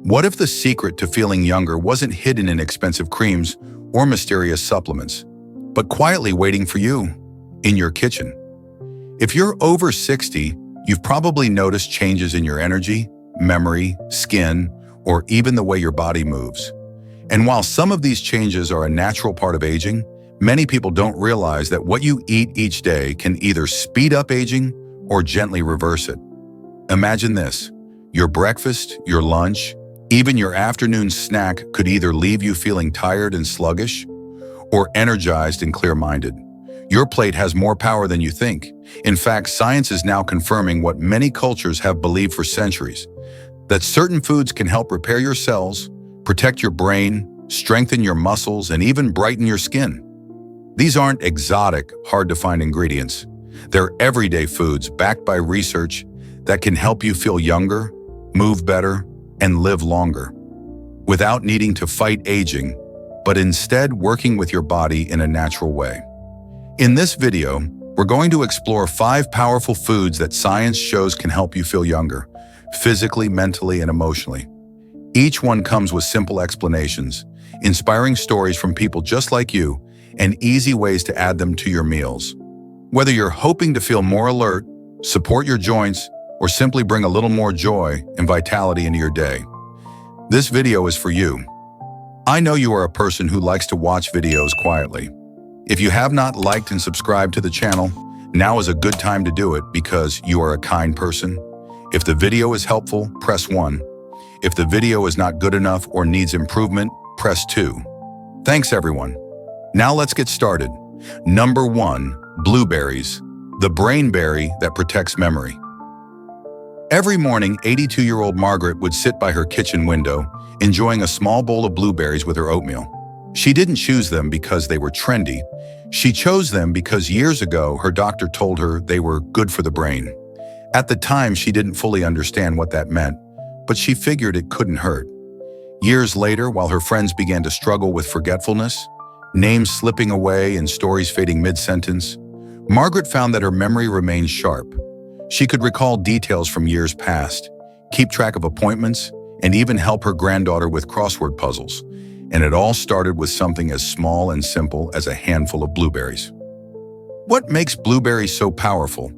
What if the secret to feeling younger wasn't hidden in expensive creams or mysterious supplements, but quietly waiting for you in your kitchen? If you're over 60, you've probably noticed changes in your energy, memory, skin, or even the way your body moves. And while some of these changes are a natural part of aging, many people don't realize that what you eat each day can either speed up aging or gently reverse it. Imagine this: your breakfast, your lunch, even your afternoon snack could either leave you feeling tired and sluggish or energized and clear-minded. Your plate has more power than you think. In fact, science is now confirming what many cultures have believed for centuries, that certain foods can help repair your cells, protect your brain, strengthen your muscles, and even brighten your skin. These aren't exotic, hard-to-find ingredients. They're everyday foods backed by research that can help you feel younger, move better, and live longer, without needing to fight aging, but instead working with your body in a natural way. In this video, we're going to explore 5 powerful foods that science shows can help you feel younger, physically, mentally, and emotionally. Each one comes with simple explanations, inspiring stories from people just like you, and easy ways to add them to your meals. Whether you're hoping to feel more alert, support your joints, or simply bring a little more joy and vitality into your day, this video is for you. I know you are a person who likes to watch videos quietly. If you have not liked and subscribed to the channel, now is a good time to do it because you are a kind person. If the video is helpful, press 1. If the video is not good enough or needs improvement, press 2. Thanks everyone. Now let's get started. Number 1, blueberries, the brain berry that protects memory. Every morning, 82-year-old Margaret would sit by her kitchen window, enjoying a small bowl of blueberries with her oatmeal. She didn't choose them because they were trendy. She chose them because years ago, her doctor told her they were good for the brain. At the time, she didn't fully understand what that meant, but she figured it couldn't hurt. Years later, while her friends began to struggle with forgetfulness, names slipping away and stories fading mid-sentence, Margaret found that her memory remained sharp. She could recall details from years past, keep track of appointments, and even help her granddaughter with crossword puzzles. And it all started with something as small and simple as a handful of blueberries. What makes blueberries so powerful?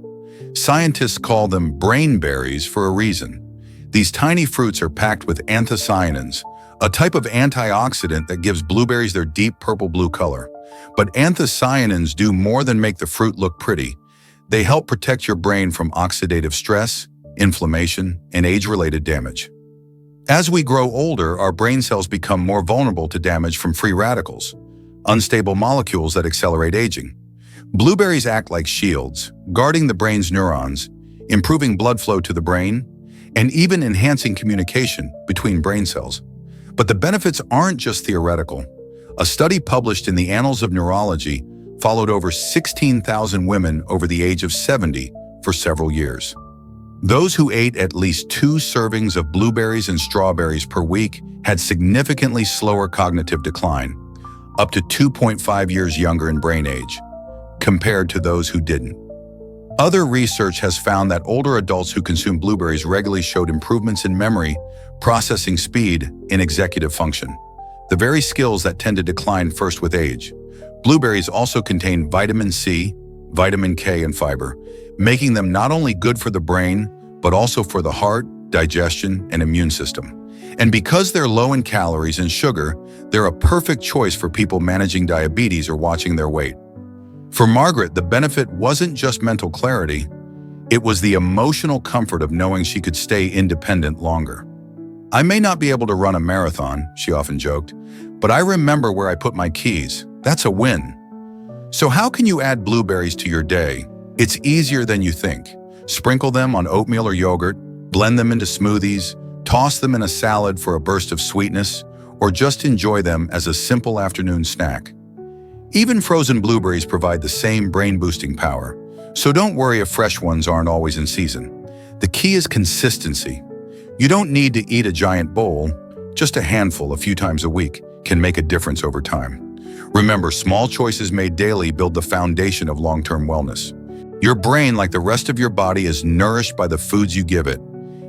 Scientists call them brain berries for a reason. These tiny fruits are packed with anthocyanins, a type of antioxidant that gives blueberries their deep purple-blue color. But anthocyanins do more than make the fruit look pretty. They help protect your brain from oxidative stress, inflammation, and age-related damage. As we grow older, our brain cells become more vulnerable to damage from free radicals, unstable molecules that accelerate aging. Blueberries act like shields, guarding the brain's neurons, improving blood flow to the brain, and even enhancing communication between brain cells. But the benefits aren't just theoretical. A study published in the Annals of Neurology followed over 16,000 women over the age of 70 for several years. Those who ate at least 2 servings of blueberries and strawberries per week had significantly slower cognitive decline, up to 2.5 years younger in brain age, compared to those who didn't. Other research has found that older adults who consume blueberries regularly showed improvements in memory, processing speed, and executive function, the very skills that tend to decline first with age. Blueberries also contain vitamin C, vitamin K, and fiber, making them not only good for the brain, but also for the heart, digestion, and immune system. And because they're low in calories and sugar, they're a perfect choice for people managing diabetes or watching their weight. For Margaret, the benefit wasn't just mental clarity, it was the emotional comfort of knowing she could stay independent longer. "I may not be able to run a marathon," she often joked, "but I remember where I put my keys. That's a win." So how can you add blueberries to your day? It's easier than you think. Sprinkle them on oatmeal or yogurt, blend them into smoothies, toss them in a salad for a burst of sweetness, or just enjoy them as a simple afternoon snack. Even frozen blueberries provide the same brain-boosting power, so don't worry if fresh ones aren't always in season. The key is consistency. You don't need to eat a giant bowl, just a handful a few times a week can make a difference over time. Remember, small choices made daily build the foundation of long-term wellness. Your brain, like the rest of your body, is nourished by the foods you give it,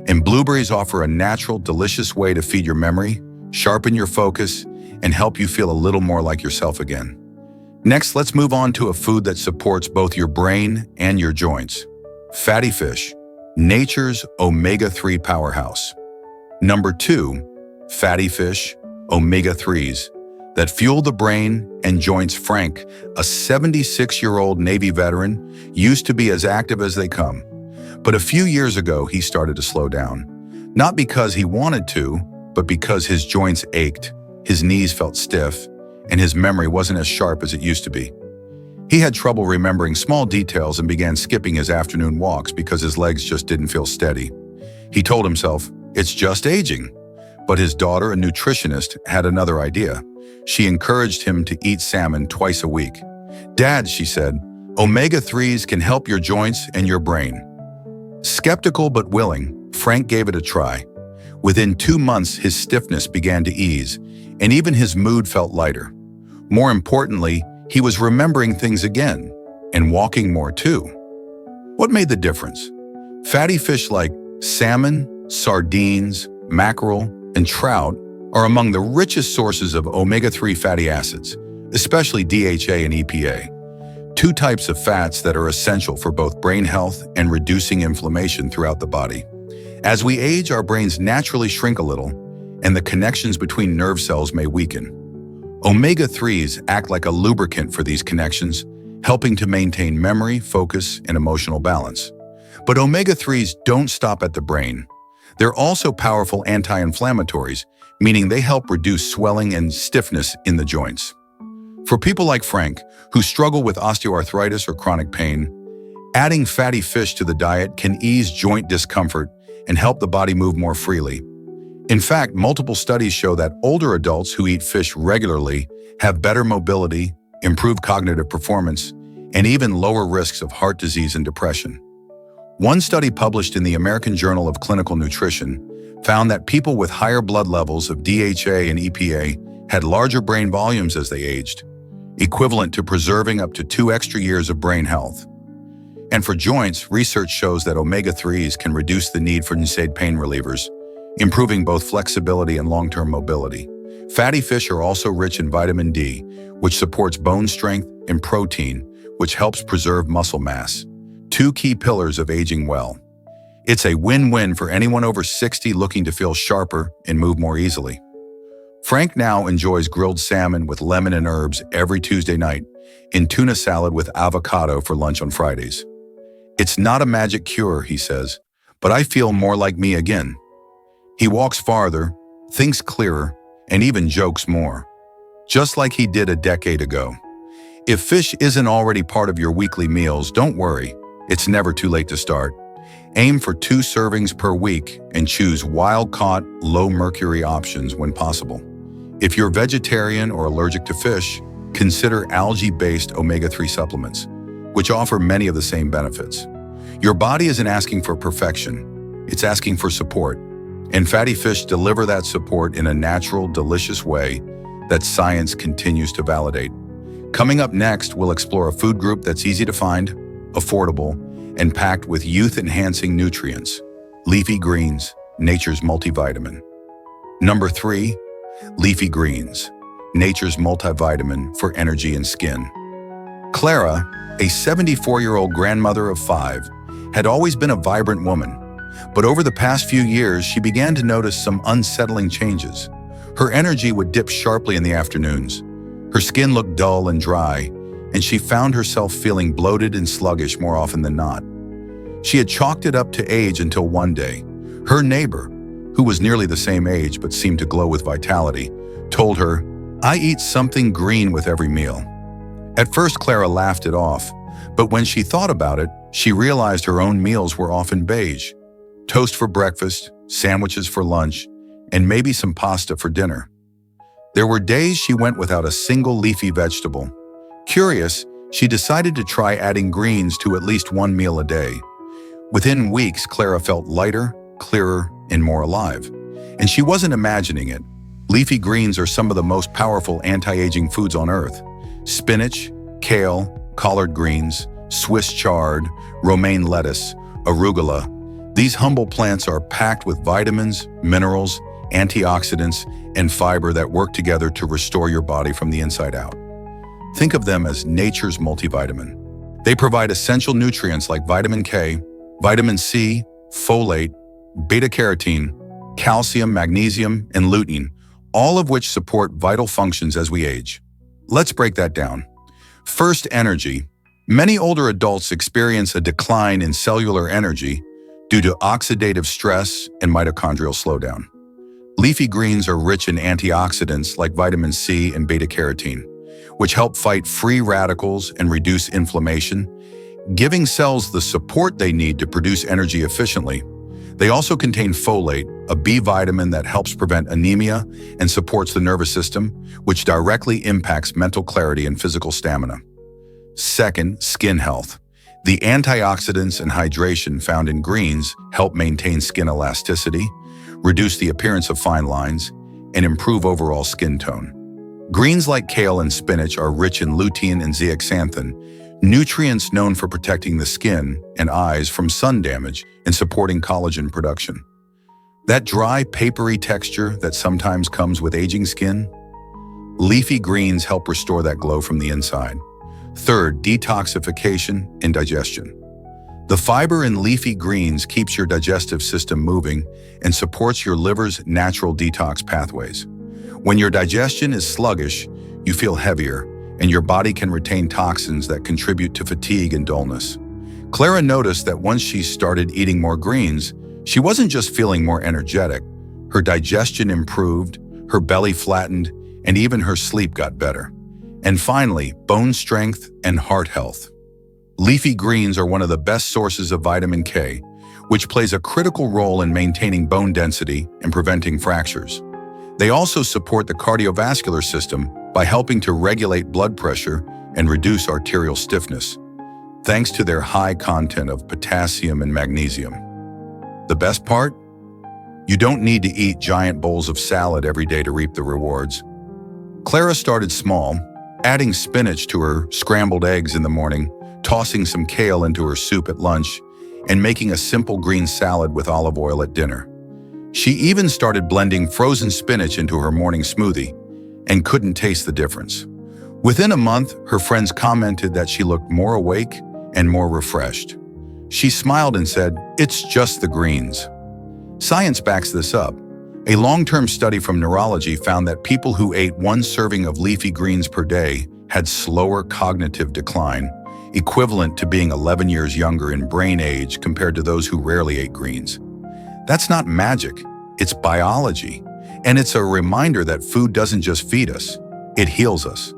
and blueberries offer a natural, delicious way to feed your memory, sharpen your focus, and help you feel a little more like yourself again. Next, let's move on to a food that supports both your brain and your joints. Fatty fish, nature's omega-3 powerhouse. Number 2, fatty fish, omega-3s, that fuel the brain and joints. Frank, a 76-year-old Navy veteran, used to be as active as they come. But a few years ago, he started to slow down. Not because he wanted to, but because his joints ached, his knees felt stiff, and his memory wasn't as sharp as it used to be. He had trouble remembering small details and began skipping his afternoon walks because his legs just didn't feel steady. He told himself, "It's just aging." But his daughter, a nutritionist, had another idea. She encouraged him to eat salmon twice a week. "Dad," she said, "omega-3s can help your joints and your brain." Skeptical but willing, Frank gave it a try. Within 2 months, his stiffness began to ease, and even his mood felt lighter. More importantly, he was remembering things again, and walking more too. What made the difference? Fatty fish like salmon, sardines, mackerel, and trout are among the richest sources of omega-3 fatty acids, especially DHA and EPA, 2 types of fats that are essential for both brain health and reducing inflammation throughout the body. As we age, our brains naturally shrink a little, and the connections between nerve cells may weaken. Omega-3s act like a lubricant for these connections, helping to maintain memory, focus, and emotional balance. But omega-3s don't stop at the brain. They're also powerful anti-inflammatories, meaning they help reduce swelling and stiffness in the joints. For people like Frank, who struggle with osteoarthritis or chronic pain, adding fatty fish to the diet can ease joint discomfort and help the body move more freely. In fact, multiple studies show that older adults who eat fish regularly have better mobility, improved cognitive performance, and even lower risks of heart disease and depression. One study published in the American Journal of Clinical Nutrition found that people with higher blood levels of DHA and EPA had larger brain volumes as they aged, equivalent to preserving up to 2 extra years of brain health. And for joints, research shows that omega-3s can reduce the need for NSAID pain relievers, improving both flexibility and long-term mobility. Fatty fish are also rich in vitamin D, which supports bone strength, and protein, which helps preserve muscle mass, 2 key pillars of aging well. It's a win-win for anyone over 60 looking to feel sharper and move more easily. Frank now enjoys grilled salmon with lemon and herbs every Tuesday night and tuna salad with avocado for lunch on Fridays. "It's not a magic cure," he says, "but I feel more like me again." He walks farther, thinks clearer, and even jokes more, just like he did a decade ago. If fish isn't already part of your weekly meals, don't worry. It's never too late to start. Aim for 2 servings per week and choose wild-caught, low-mercury options when possible. If you're vegetarian or allergic to fish, consider algae-based omega-3 supplements, which offer many of the same benefits. Your body isn't asking for perfection, it's asking for support. And fatty fish deliver that support in a natural, delicious way that science continues to validate. Coming up next, we'll explore a food group that's easy to find, affordable, and packed with youth-enhancing nutrients: leafy greens, nature's multivitamin. Number 3, leafy greens, nature's multivitamin for energy and skin. Clara, a 74-year-old grandmother of 5, had always been a vibrant woman. But over the past few years, she began to notice some unsettling changes. Her energy would dip sharply in the afternoons. Her skin looked dull and dry, and she found herself feeling bloated and sluggish more often than not. She had chalked it up to age until one day, her neighbor, who was nearly the same age but seemed to glow with vitality, told her, "I eat something green with every meal." At first, Clara laughed it off, but when she thought about it, she realized her own meals were often beige: toast for breakfast, sandwiches for lunch, and maybe some pasta for dinner. There were days she went without a single leafy vegetable. Curious, she decided to try adding greens to at least 1 meal a day. Within weeks, Clara felt lighter, clearer, and more alive. And she wasn't imagining it. Leafy greens are some of the most powerful anti-aging foods on Earth. Spinach, kale, collard greens, Swiss chard, romaine lettuce, arugula. These humble plants are packed with vitamins, minerals, antioxidants, and fiber that work together to restore your body from the inside out. Think of them as nature's multivitamin. They provide essential nutrients like vitamin K, vitamin C, folate, beta-carotene, calcium, magnesium, and lutein, all of which support vital functions as we age. Let's break that down. First, energy. Many older adults experience a decline in cellular energy due to oxidative stress and mitochondrial slowdown. Leafy greens are rich in antioxidants like vitamin C and beta-carotene, which help fight free radicals and reduce inflammation, giving cells the support they need to produce energy efficiently. They also contain folate, a B vitamin that helps prevent anemia and supports the nervous system, which directly impacts mental clarity and physical stamina. Second, skin health. The antioxidants and hydration found in greens help maintain skin elasticity, reduce the appearance of fine lines, and improve overall skin tone. Greens like kale and spinach are rich in lutein and zeaxanthin, nutrients known for protecting the skin and eyes from sun damage and supporting collagen production. That dry, papery texture that sometimes comes with aging skin? Leafy greens help restore that glow from the inside. Third, detoxification and digestion. The fiber in leafy greens keeps your digestive system moving and supports your liver's natural detox pathways. When your digestion is sluggish, you feel heavier, and your body can retain toxins that contribute to fatigue and dullness. Clara noticed that once she started eating more greens, she wasn't just feeling more energetic. Her digestion improved, her belly flattened, and even her sleep got better. And finally, bone strength and heart health. Leafy greens are one of the best sources of vitamin K, which plays a critical role in maintaining bone density and preventing fractures. They also support the cardiovascular system by helping to regulate blood pressure and reduce arterial stiffness, thanks to their high content of potassium and magnesium. The best part? You don't need to eat giant bowls of salad every day to reap the rewards. Clara started small, adding spinach to her scrambled eggs in the morning, tossing some kale into her soup at lunch, and making a simple green salad with olive oil at dinner. She even started blending frozen spinach into her morning smoothie and couldn't taste the difference. Within a month, her friends commented that she looked more awake and more refreshed. She smiled and said, "It's just the greens." Science backs this up. A long-term study from neurology found that people who ate one serving of leafy greens per day had slower cognitive decline, equivalent to being 11 years younger in brain age compared to those who rarely ate greens. That's not magic, it's biology. And it's a reminder that food doesn't just feed us, it heals us.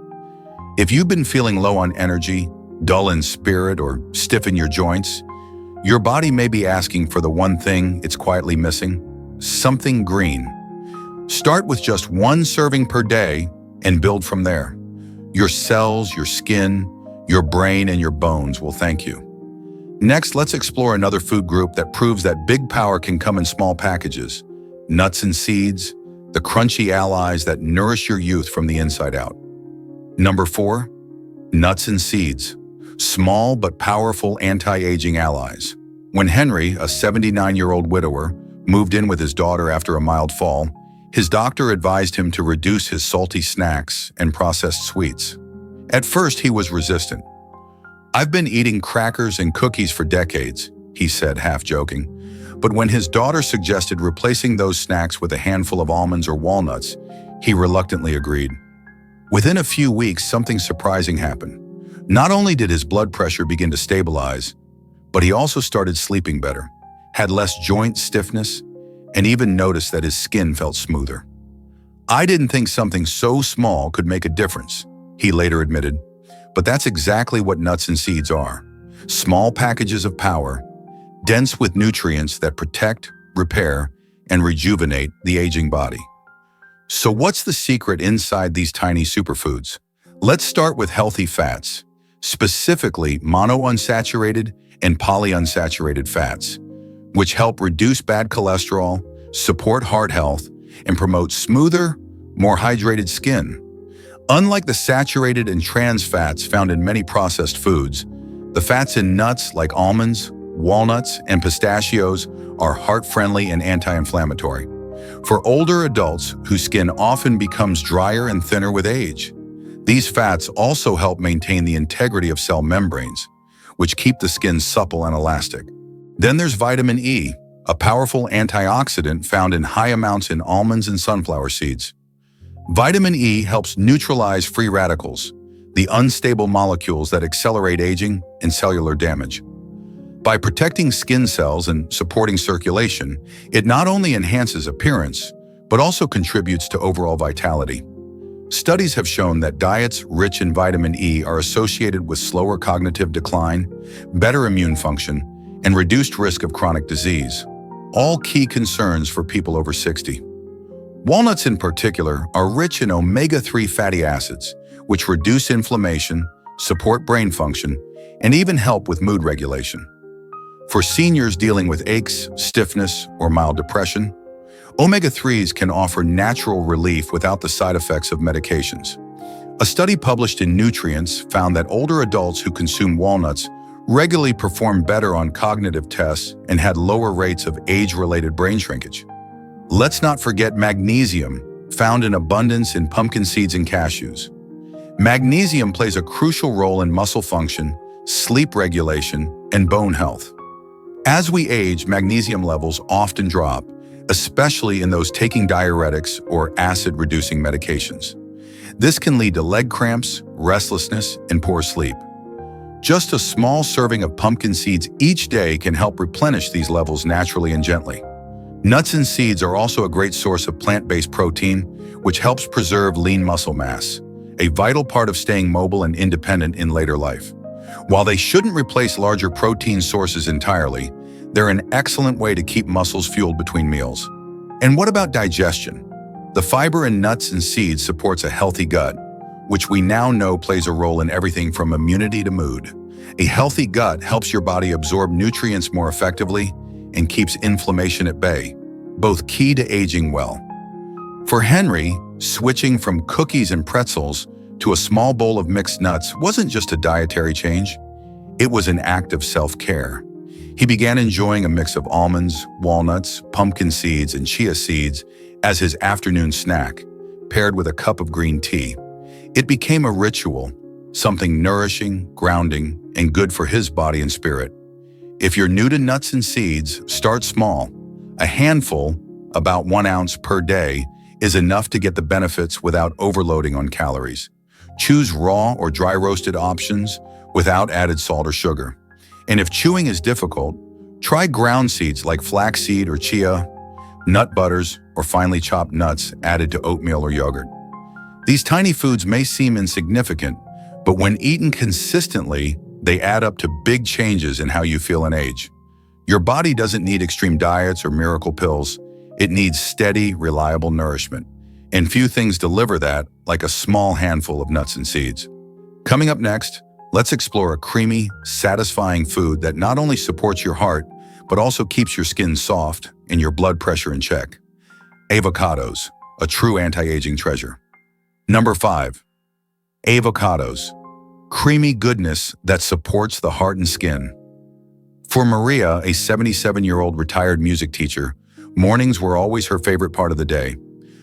If you've been feeling low on energy, dull in spirit, or stiff in your joints, your body may be asking for the one thing it's quietly missing: something green. Start with just one serving per day and build from there. Your cells, your skin, your brain, and your bones will thank you. Next, let's explore another food group that proves that big power can come in small packages: nuts and seeds, the crunchy allies that nourish your youth from the inside out. Number 4, nuts and seeds, small but powerful anti-aging allies. When Henry, a 79-year-old widower, moved in with his daughter after a mild fall, his doctor advised him to reduce his salty snacks and processed sweets. At first, he was resistant. "I've been eating crackers and cookies for decades," he said, half joking. But when his daughter suggested replacing those snacks with a handful of almonds or walnuts, he reluctantly agreed. Within a few weeks, something surprising happened. Not only did his blood pressure begin to stabilize, but he also started sleeping better, had less joint stiffness, and even noticed that his skin felt smoother. "I didn't think something so small could make a difference," he later admitted. But that's exactly what nuts and seeds are: small packages of power, dense with nutrients that protect, repair, and rejuvenate the aging body. So what's the secret inside these tiny superfoods? Let's start with healthy fats, specifically monounsaturated and polyunsaturated fats, which help reduce bad cholesterol, support heart health, and promote smoother, more hydrated skin. Unlike the saturated and trans fats found in many processed foods, The fats in nuts like almonds, walnuts, and pistachios are heart-friendly and anti-inflammatory. For older adults whose skin often becomes drier and thinner with age, these fats also help maintain the integrity of cell membranes, which keep the skin supple and elastic. Then there's vitamin E, a powerful antioxidant found in high amounts in almonds and sunflower seeds. Vitamin E helps neutralize free radicals, the unstable molecules that accelerate aging and cellular damage. By protecting skin cells and supporting circulation, it not only enhances appearance, but also contributes to overall vitality. Studies have shown that diets rich in vitamin E are associated with slower cognitive decline, better immune function, and reduced risk of chronic disease, all key concerns for people over 60. Walnuts in particular are rich in omega-3 fatty acids, which reduce inflammation, support brain function, and even help with mood regulation. For seniors dealing with aches, stiffness, or mild depression, omega-3s can offer natural relief without the side effects of medications. A study published in Nutrients found that older adults who consume walnuts regularly performed better on cognitive tests and had lower rates of age-related brain shrinkage. Let's not forget magnesium, found in abundance in pumpkin seeds and cashews. Magnesium plays a crucial role in muscle function, sleep regulation, and bone health. As we age, magnesium levels often drop, especially in those taking diuretics or acid-reducing medications. This can lead to leg cramps, restlessness, and poor sleep. Just a small serving of pumpkin seeds each day can help replenish these levels naturally and gently. Nuts and seeds are also a great source of plant-based protein, which helps preserve lean muscle mass, a vital part of staying mobile and independent in later life. While they shouldn't replace larger protein sources entirely, they're an excellent way to keep muscles fueled between meals. And what about digestion? The fiber in nuts and seeds supports a healthy gut, which we now know plays a role in everything from immunity to mood. A healthy gut helps your body absorb nutrients more effectively and keeps inflammation at bay, both key to aging well. For Henry, switching from cookies and pretzels to a small bowl of mixed nuts wasn't just a dietary change, it was an act of self-care. He began enjoying a mix of almonds, walnuts, pumpkin seeds, and chia seeds as his afternoon snack, paired with a cup of green tea. It became a ritual, something nourishing, grounding, and good for his body and spirit. If you're new to nuts and seeds, start small. A handful, about 1 ounce per day, is enough to get the benefits without overloading on calories. Choose raw or dry roasted options without added salt or sugar. And if chewing is difficult, try ground seeds like flaxseed or chia, nut butters, or finely chopped nuts added to oatmeal or yogurt. These tiny foods may seem insignificant, but when eaten consistently, they add up to big changes in how you feel and age. Your body doesn't need extreme diets or miracle pills. It needs steady, reliable nourishment. And few things deliver that like a small handful of nuts and seeds. Coming up next, let's explore a creamy, satisfying food that not only supports your heart, but also keeps your skin soft and your blood pressure in check. Avocados, a true anti-aging treasure. Number 5. Avocados. Creamy goodness that supports the heart and skin. For Maria, a 77-year-old retired music teacher, mornings were always her favorite part of the day.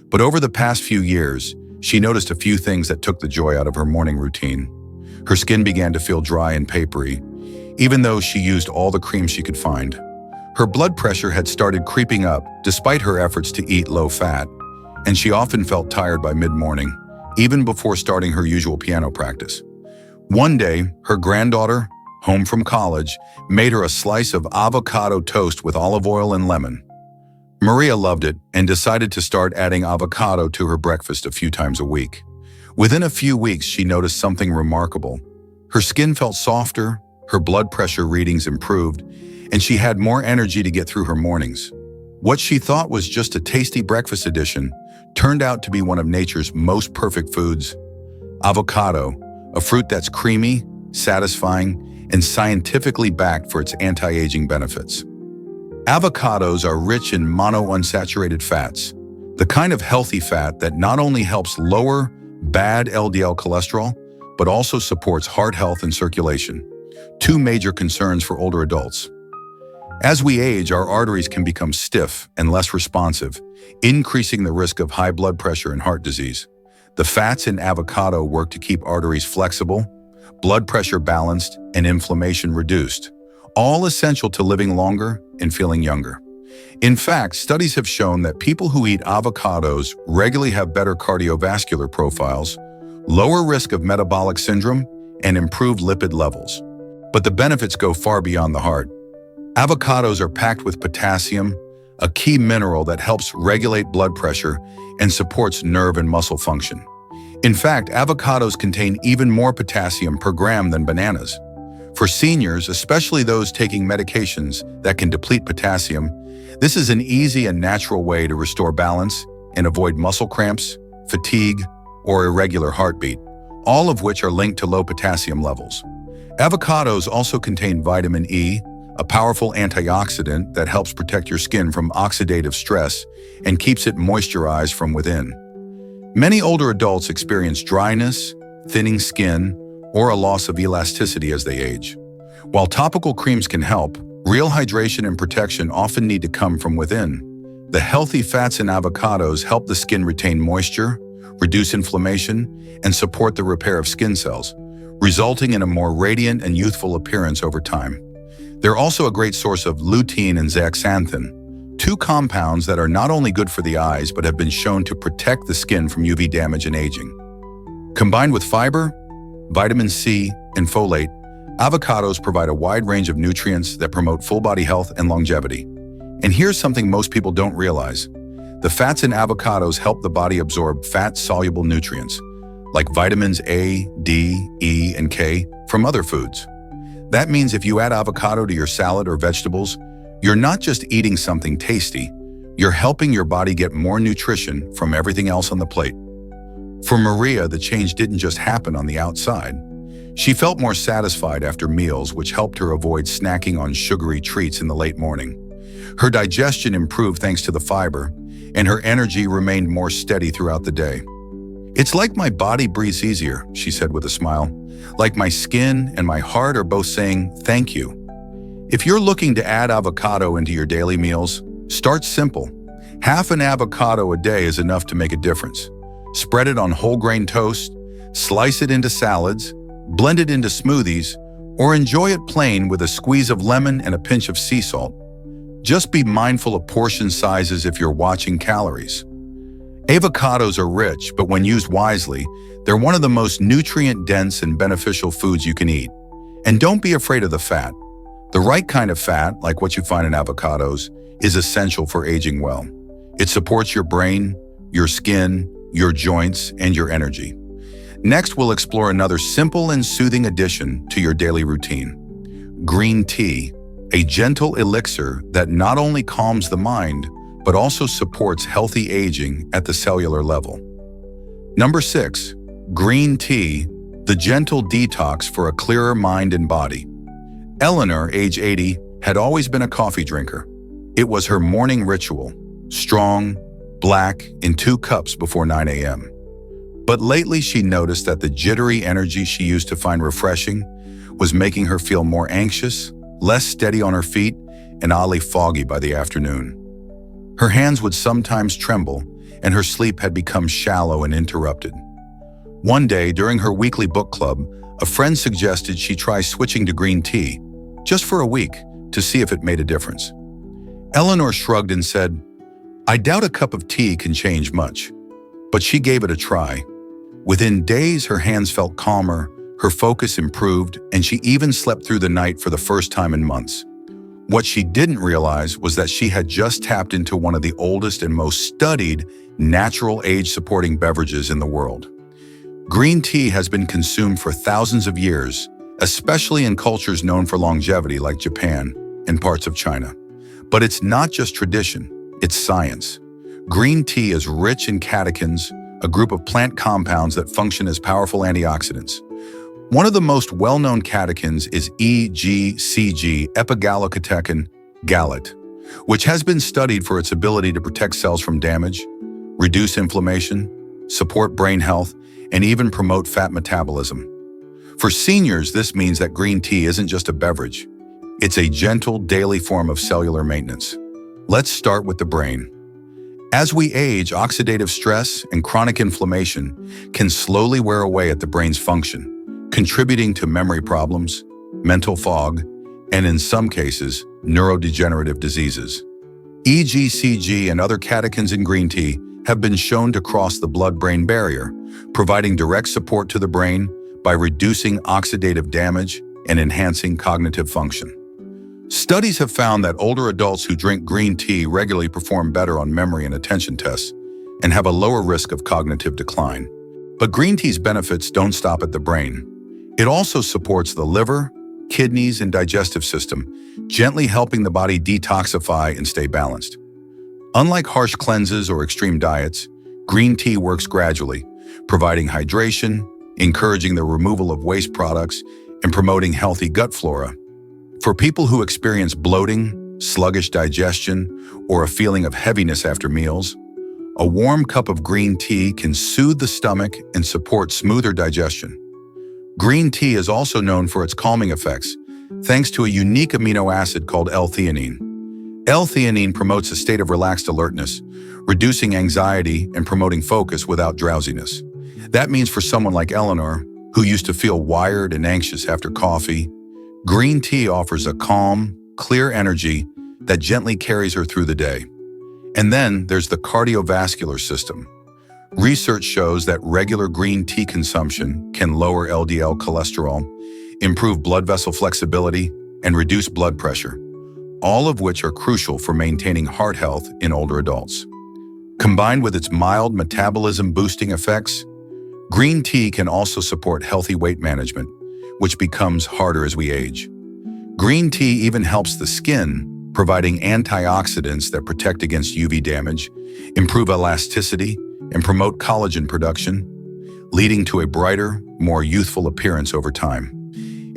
But over the past few years, she noticed a few things that took the joy out of her morning routine. Her skin began to feel dry and papery, even though she used all the cream she could find. Her blood pressure had started creeping up despite her efforts to eat low fat, and she often felt tired by mid-morning, even before starting her usual piano practice. One day, her granddaughter, home from college, made her a slice of avocado toast with olive oil and lemon. Maria loved it and decided to start adding avocado to her breakfast a few times a week. Within a few weeks, she noticed something remarkable. Her skin felt softer, her blood pressure readings improved, and she had more energy to get through her mornings. What she thought was just a tasty breakfast addition turned out to be one of nature's most perfect foods. Avocado, a fruit that's creamy, satisfying, and scientifically backed for its anti-aging benefits. Avocados are rich in monounsaturated fats, the kind of healthy fat that not only helps lower bad LDL cholesterol, but also supports heart health and circulation. two major concerns for older adults. As we age, our arteries can become stiff and less responsive, increasing the risk of high blood pressure and heart disease. The fats in avocado work to keep arteries flexible, blood pressure balanced, and inflammation reduced, all essential to living longer and feeling younger. In fact, studies have shown that people who eat avocados regularly have better cardiovascular profiles, lower risk of metabolic syndrome, and improved lipid levels. But the benefits go far beyond the heart. Avocados are packed with potassium, a key mineral that helps regulate blood pressure and supports nerve and muscle function. In fact, avocados contain even more potassium per gram than bananas. For seniors, especially those taking medications that can deplete potassium, this is an easy and natural way to restore balance and avoid muscle cramps, fatigue, or irregular heartbeat, all of which are linked to low potassium levels. Avocados also contain vitamin E, a powerful antioxidant that helps protect your skin from oxidative stress and keeps it moisturized from within. Many older adults experience dryness, thinning skin, or a loss of elasticity as they age. While topical creams can help, real hydration and protection often need to come from within. The healthy fats in avocados help the skin retain moisture, reduce inflammation, and support the repair of skin cells, resulting in a more radiant and youthful appearance over time. They're also a great source of lutein and zeaxanthin, two compounds that are not only good for the eyes but have been shown to protect the skin from UV damage and aging. Combined with fiber, vitamin C, and folate, avocados provide a wide range of nutrients that promote full body health and longevity. And here's something most people don't realize. The fats in avocados help the body absorb fat-soluble nutrients, like vitamins A, D, E, and K from other foods. That means if you add avocado to your salad or vegetables, you're not just eating something tasty, you're helping your body get more nutrition from everything else on the plate. For Maria, the change didn't just happen on the outside. She felt more satisfied after meals, which helped her avoid snacking on sugary treats in the late morning. Her digestion improved thanks to the fiber, and her energy remained more steady throughout the day. "It's like my body breathes easier," she said with a smile. "Like my skin and my heart are both saying thank you." If you're looking to add avocado into your daily meals, start simple. Half an avocado a day is enough to make a difference. Spread it on whole grain toast, slice it into salads, blend it into smoothies, or enjoy it plain with a squeeze of lemon and a pinch of sea salt. Just be mindful of portion sizes if you're watching calories. Avocados are rich, but when used wisely, they're one of the most nutrient-dense and beneficial foods you can eat. And don't be afraid of the fat. The right kind of fat, like what you find in avocados, is essential for aging well. It supports your brain, your skin, your joints, and your energy. Next, we'll explore another simple and soothing addition to your daily routine. Green tea, a gentle elixir that not only calms the mind, but also supports healthy aging at the cellular level. Number 6, green tea, the gentle detox for a clearer mind and body. Eleanor, age 80, had always been a coffee drinker. It was her morning ritual, strong, black, in 2 cups before 9 a.m. But lately she noticed that the jittery energy she used to find refreshing was making her feel more anxious, less steady on her feet, and oddly foggy by the afternoon. Her hands would sometimes tremble, and her sleep had become shallow and interrupted. One day, during her weekly book club, a friend suggested she try switching to green tea, just for a week, to see if it made a difference. Eleanor shrugged and said, "I doubt a cup of tea can change much." But she gave it a try. Within days, her hands felt calmer, her focus improved, and she even slept through the night for the first time in months. What she didn't realize was that she had just tapped into one of the oldest and most studied natural age-supporting beverages in the world. Green tea has been consumed for thousands of years, especially in cultures known for longevity like Japan and parts of China. But it's not just tradition, it's science. Green tea is rich in catechins, a group of plant compounds that function as powerful antioxidants. One of the most well-known catechins is EGCG, epigallocatechin gallet, which has been studied for its ability to protect cells from damage, reduce inflammation, support brain health, and even promote fat metabolism. For seniors, this means that green tea isn't just a beverage. It's a gentle, daily form of cellular maintenance. Let's start with the brain. As we age, oxidative stress and chronic inflammation can slowly wear away at the brain's function, contributing to memory problems, mental fog, and in some cases, neurodegenerative diseases. EGCG and other catechins in green tea have been shown to cross the blood-brain barrier, providing direct support to the brain by reducing oxidative damage and enhancing cognitive function. Studies have found that older adults who drink green tea regularly perform better on memory and attention tests and have a lower risk of cognitive decline. But green tea's benefits don't stop at the brain. It also supports the liver, kidneys, and digestive system, gently helping the body detoxify and stay balanced. Unlike harsh cleanses or extreme diets, green tea works gradually, providing hydration, encouraging the removal of waste products, and promoting healthy gut flora. For people who experience bloating, sluggish digestion, or a feeling of heaviness after meals, a warm cup of green tea can soothe the stomach and support smoother digestion. Green tea is also known for its calming effects, thanks to a unique amino acid called L-theanine. L-theanine promotes a state of relaxed alertness, reducing anxiety and promoting focus without drowsiness. That means for someone like Eleanor, who used to feel wired and anxious after coffee, green tea offers a calm, clear energy that gently carries her through the day. And then there's the cardiovascular system. Research shows that regular green tea consumption can lower LDL cholesterol, improve blood vessel flexibility, and reduce blood pressure, all of which are crucial for maintaining heart health in older adults. Combined with its mild metabolism-boosting effects, green tea can also support healthy weight management, which becomes harder as we age. Green tea even helps the skin, providing antioxidants that protect against UV damage, improve elasticity, and promote collagen production, leading to a brighter, more youthful appearance over time.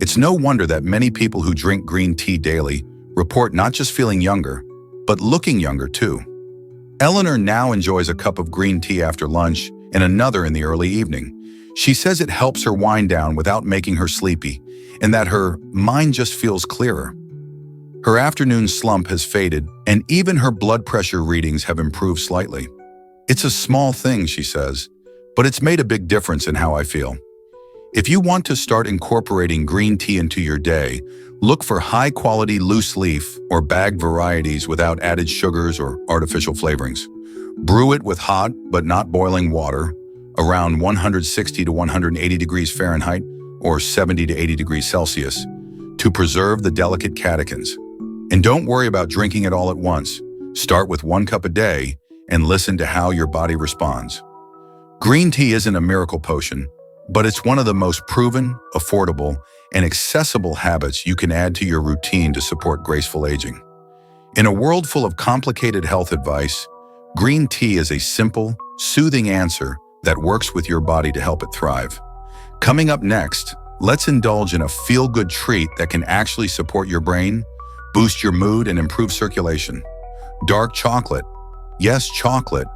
It's no wonder that many people who drink green tea daily report not just feeling younger, but looking younger too. Eleanor now enjoys a cup of green tea after lunch and another in the early evening. She says it helps her wind down without making her sleepy, and that her mind just feels clearer. Her afternoon slump has faded, and even her blood pressure readings have improved slightly. It's a small thing, she says, but it's made a big difference in how I feel. If you want to start incorporating green tea into your day, look for high-quality loose leaf or bagged varieties without added sugars or artificial flavorings. Brew it with hot but not boiling water, around 160 to 180 degrees Fahrenheit or 70 to 80 degrees Celsius, to preserve the delicate catechins. And don't worry about drinking it all at once. Start with 1 cup a day and listen to how your body responds. Green tea isn't a miracle potion, but it's one of the most proven, affordable, and accessible habits you can add to your routine to support graceful aging. In a world full of complicated health advice, green tea is a simple, soothing answer that works with your body to help it thrive. Coming up next, let's indulge in a feel-good treat that can actually support your brain, boost your mood, and improve circulation. Dark chocolate. Yes, chocolate,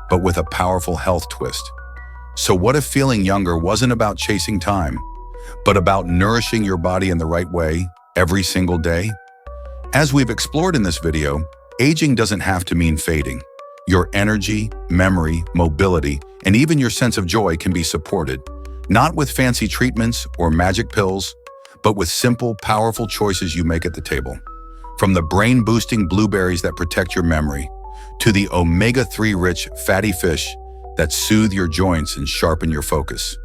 but with a powerful health twist. So what if feeling younger wasn't about chasing time, but about nourishing your body in the right way every single day? As we've explored in this video, aging doesn't have to mean fading. Your energy, memory, mobility, and even your sense of joy can be supported, not with fancy treatments or magic pills, but with simple, powerful choices you make at the table. From the brain-boosting blueberries that protect your memory, to the omega-3 rich fatty fish that soothe your joints and sharpen your focus.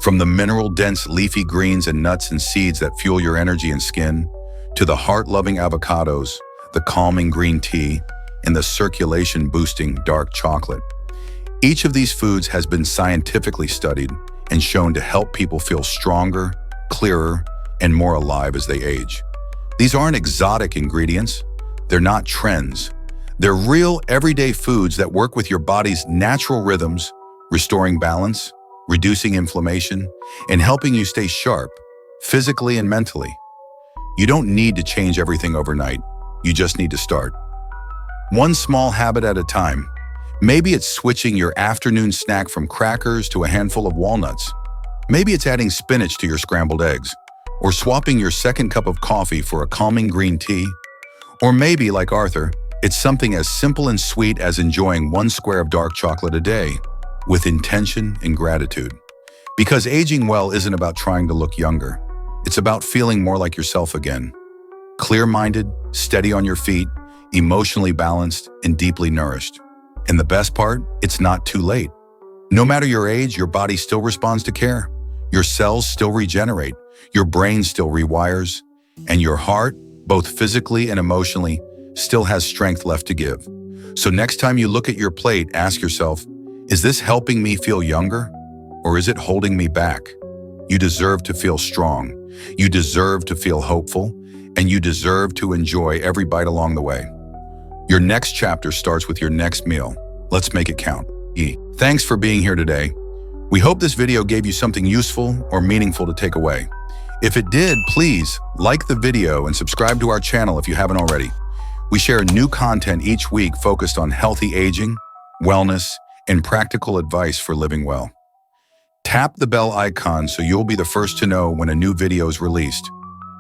From the mineral-dense leafy greens and nuts and seeds that fuel your energy and skin, to the heart-loving avocados, the calming green tea, and the circulation-boosting dark chocolate. Each of these foods has been scientifically studied and shown to help people feel stronger, clearer, and more alive as they age. These aren't exotic ingredients. They're not trends. They're real, everyday foods that work with your body's natural rhythms, restoring balance, reducing inflammation, and helping you stay sharp, physically and mentally. You don't need to change everything overnight. You just need to start. One small habit at a time. Maybe it's switching your afternoon snack from crackers to a handful of walnuts. Maybe it's adding spinach to your scrambled eggs, or swapping your second cup of coffee for a calming green tea. Or maybe, like Arthur, it's something as simple and sweet as enjoying one square of dark chocolate a day, with intention and gratitude. Because aging well isn't about trying to look younger. It's about feeling more like yourself again. Clear-minded, steady on your feet, emotionally balanced, and deeply nourished. And the best part, it's not too late. No matter your age, your body still responds to care. Your cells still regenerate. Your brain still rewires. And your heart, both physically and emotionally, still has strength left to give. So next time you look at your plate, ask yourself, is this helping me feel younger? Or is it holding me back? You deserve to feel strong. You deserve to feel hopeful. And you deserve to enjoy every bite along the way. Your next chapter starts with your next meal. Let's make it count. Thanks for being here today. We hope this video gave you something useful or meaningful to take away. If it did, please like the video and subscribe to our channel if you haven't already. We share new content each week focused on healthy aging, wellness, and practical advice for living well. Tap the bell icon so you'll be the first to know when a new video is released.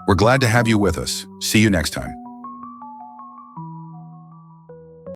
We're glad to have you with us. See you next time.